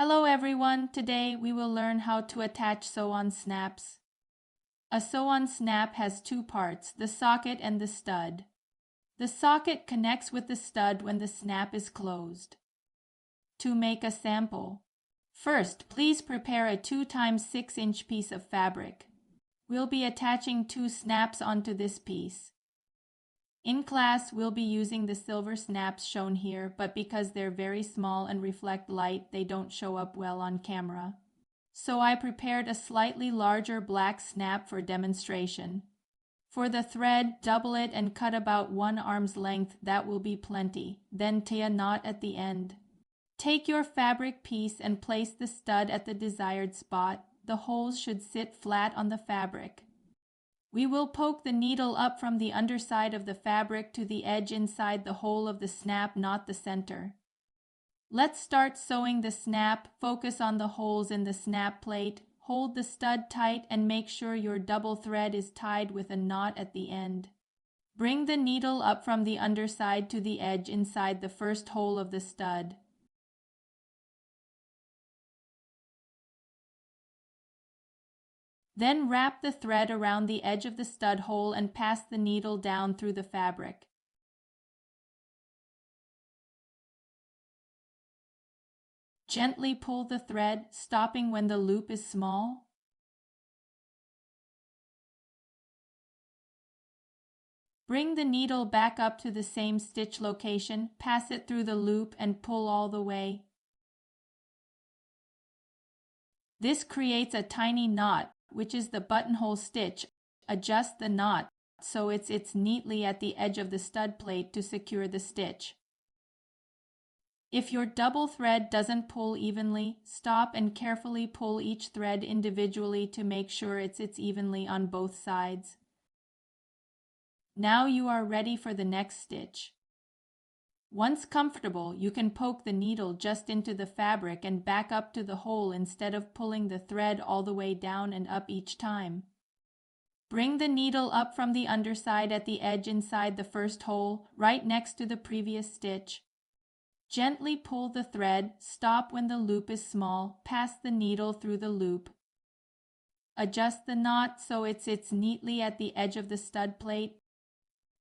Hello everyone, today we will learn how to attach sew-on snaps. A sew-on snap has two parts, the socket and the stud. The socket connects with the stud when the snap is closed. To make a sample. First, please prepare a 2 x 6 inch piece of fabric. We'll be attaching 2 snaps onto this piece. In class, we'll be using the silver snaps shown here, but because they're very small and reflect light, they don't show up well on camera. So I prepared a slightly larger black snap for demonstration. For the thread, double it and cut about 1 arm's length, that will be plenty. Then tie a knot at the end. Take your fabric piece and place the stud at the desired spot. The holes should sit flat on the fabric. We will poke the needle up from the underside of the fabric to the edge inside the hole of the snap, not the center. Let's start sewing the snap. Focus on the holes in the snap plate. Hold the stud tight and make sure your double thread is tied with a knot at the end. Bring the needle up from the underside to the edge inside the first hole of the stud. Then wrap the thread around the edge of the stud hole and pass the needle down through the fabric. Gently pull the thread, stopping when the loop is small. Bring the needle back up to the same stitch location, pass it through the loop and pull all the way. This creates a tiny knot, which is the buttonhole stitch. Adjust the knot so it sits neatly at the edge of the stud plate to secure the stitch. If your double thread doesn't pull evenly, stop and carefully pull each thread individually to make sure it sits evenly on both sides. Now you are ready for the next stitch. Once comfortable, you can poke the needle just into the fabric and back up to the hole instead of pulling the thread all the way down and up each time. Bring the needle up from the underside at the edge inside the first hole, right next to the previous stitch. Gently pull the thread, stop when the loop is small, pass the needle through the loop. Adjust the knot so it sits neatly at the edge of the stud plate.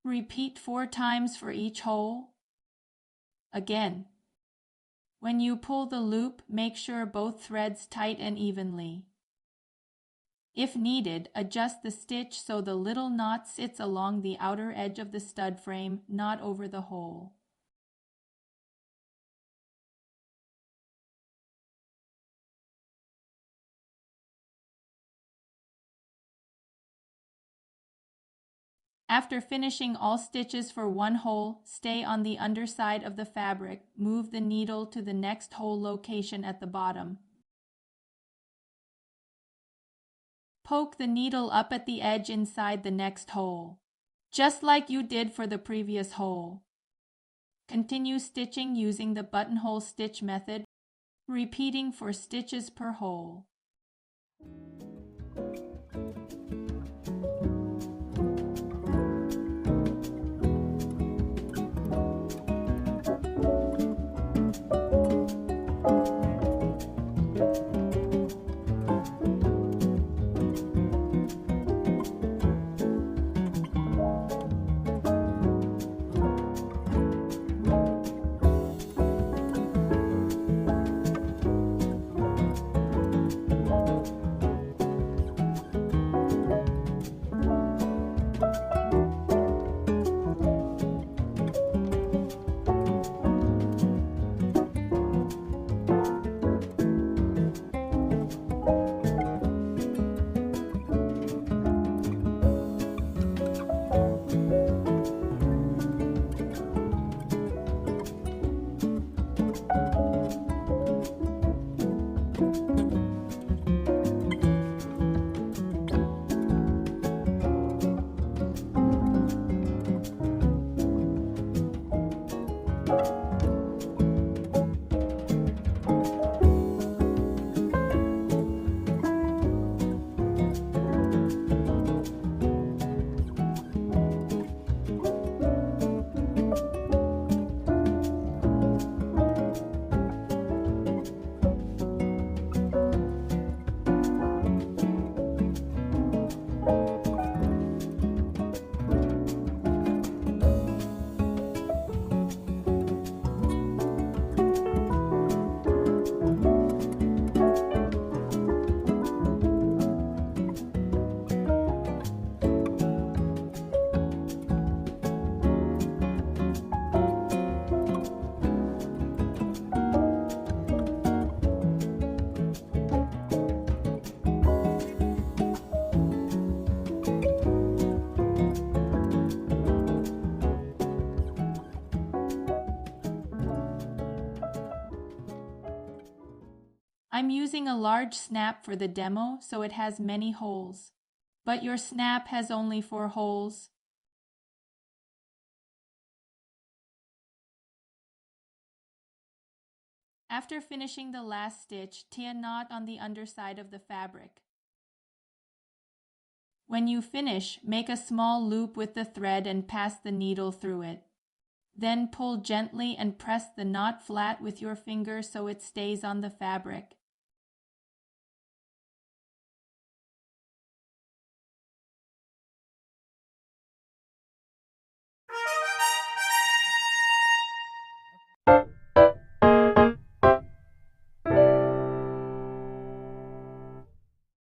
Repeat 4 times for each hole. Again. When you pull the loop, make sure both threads tight and evenly. If needed, adjust the stitch so the little knot sits along the outer edge of the stud frame, not over the hole. After finishing all stitches for one hole, stay on the underside of the fabric. Move the needle to the next hole location at the bottom. Poke the needle up at the edge inside the next hole, just like you did for the previous hole. Continue stitching using the buttonhole stitch method, repeating 4 stitches per hole. I'm using a large snap for the demo, so it has many holes. But your snap has only 4 holes. After finishing the last stitch, tie a knot on the underside of the fabric. When you finish, make a small loop with the thread and pass the needle through it. Then pull gently and press the knot flat with your finger so it stays on the fabric.